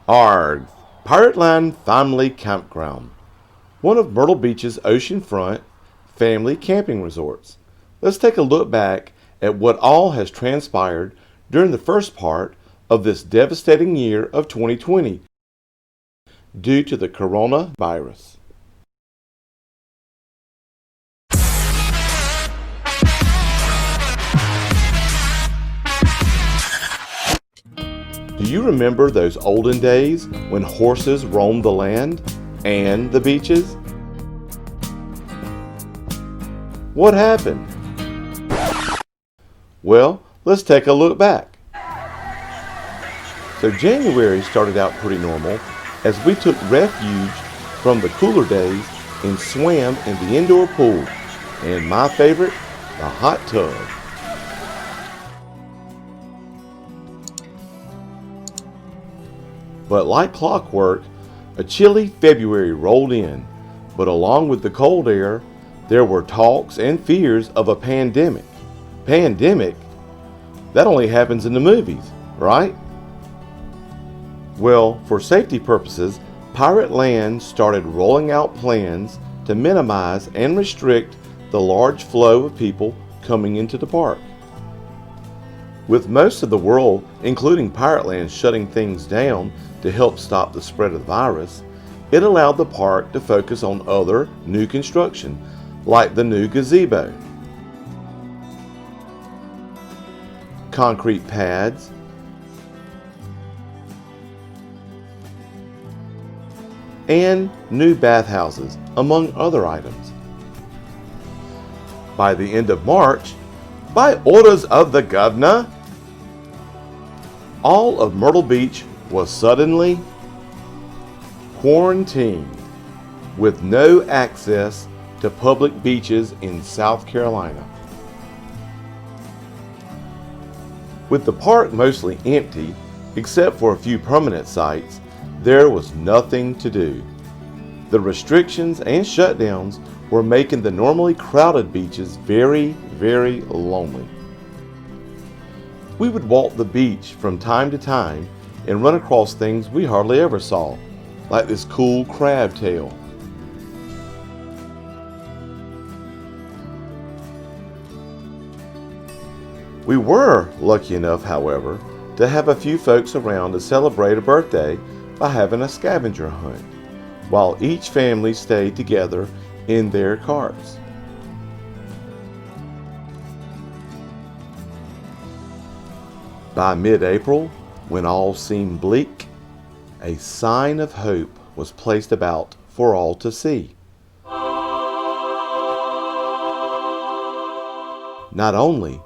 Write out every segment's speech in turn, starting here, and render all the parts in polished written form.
Our Pirate Family Campground, one of Myrtle Beach's oceanfront family camping resorts. Let's take a look back at what all has transpired during the first part of this devastating year of 2020 due to the coronavirus. Do you remember those olden days when horses roamed the land and the beaches? What happened? Well, let's take a look back. So January started out pretty normal as we took refuge from the cooler days and swam in the indoor pool, and my favorite, the hot tub. But like clockwork, a chilly February rolled in, but along with the cold air, there were talks and fears of a pandemic. Pandemic? That only happens in the movies, right? Well, for safety purposes, Pirate Land started rolling out plans to minimize and restrict the large flow of people coming into the park. With most of the world, including Pirate Land, shutting things down to help stop the spread of the virus, it allowed the park to focus on other new construction, like the new gazebo, concrete pads, and new bathhouses, among other items. By the end of March, by orders of the governor, all of Myrtle Beach was suddenly quarantined with no access to public beaches in South Carolina. With the park mostly empty, except for a few permanent sites, there was nothing to do. The restrictions and shutdowns were making the normally crowded beaches very, very lonely. We would walk the beach from time to time and run across things we hardly ever saw, like this cool crab tail. We were lucky enough, however, to have a few folks around to celebrate a birthday by having a scavenger hunt, while each family stayed together in their carts. By mid-April, when all seemed bleak, a sign of hope was placed about for all to see. Not only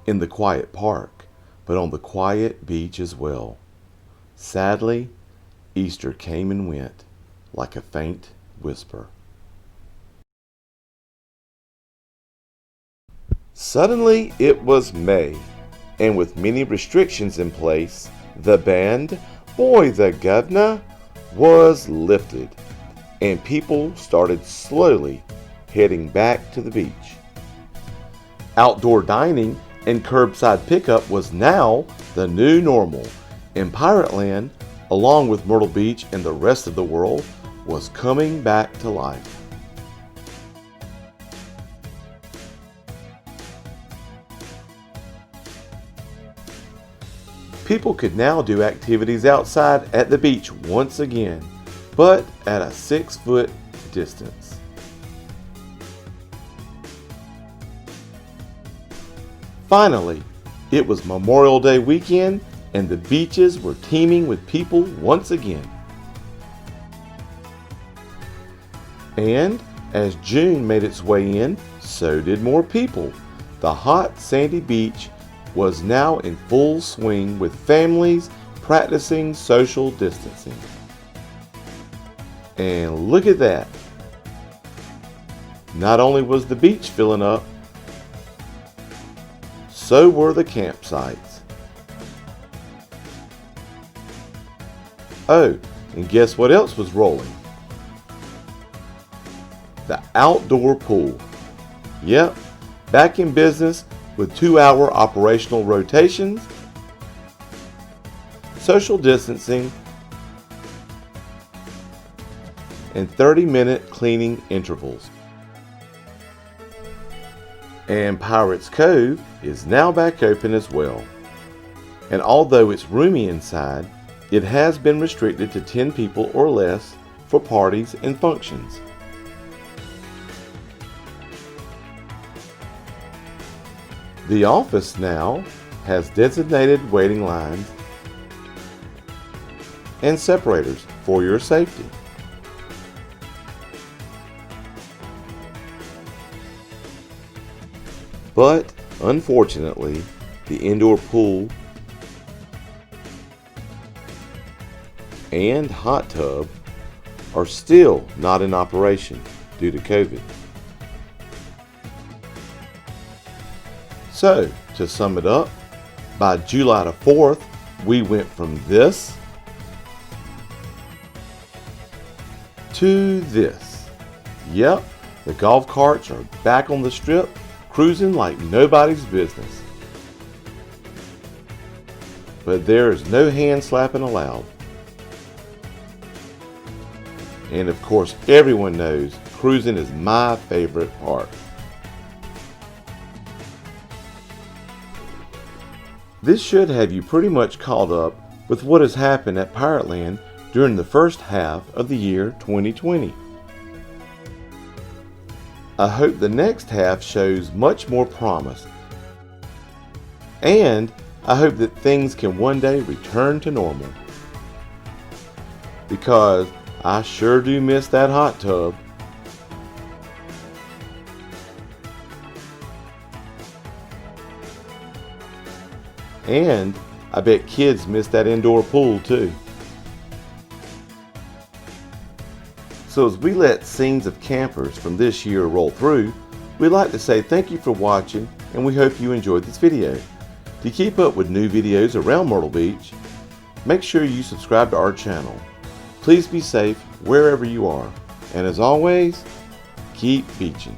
in the quiet park, but on the quiet beach as well. Sadly, Easter came and went like a faint whisper. Suddenly it was May, and with many restrictions in place, the band, Boy the Governor, was lifted, and people started slowly heading back to the beach. Outdoor dining and curbside pickup was now the new normal, and Pirate Land, along with Myrtle Beach and the rest of the world, was coming back to life. People could now do activities outside at the beach once again, but at a 6-foot distance. Finally, it was Memorial Day weekend and the beaches were teeming with people once again. And as June made its way in, so did more people. The hot, sandy beach was now in full swing with families practicing social distancing. And look at that. Not only was the beach filling up, so were the campsites. Oh, and guess what else was rolling? The outdoor pool. Yep, back in business with 2-hour operational rotations, social distancing, and 30-minute cleaning intervals. And Pirates Cove is now back open as well. And although it's roomy inside, it has been restricted to 10 people or less for parties and functions. The office now has designated waiting lines and separators for your safety. But unfortunately, the indoor pool and hot tub are still not in operation due to COVID. So, to sum it up, by July the 4th, we went from this to this. Yep, the golf carts are back on the strip, cruising like nobody's business. But there is no hand slapping allowed. And of course, everyone knows cruising is my favorite part. This should have you pretty much caught up with what has happened at Pirate Land during the first half of the year 2020. I hope the next half shows much more promise, and I hope that things can one day return to normal, because I sure do miss that hot tub. And I bet kids miss that indoor pool too. So as we let scenes of campers from this year roll through, we'd like to say thank you for watching, and we hope you enjoyed this video. To keep up with new videos around Myrtle Beach, make sure you subscribe to our channel. Please be safe wherever you are, and as always, keep beaching.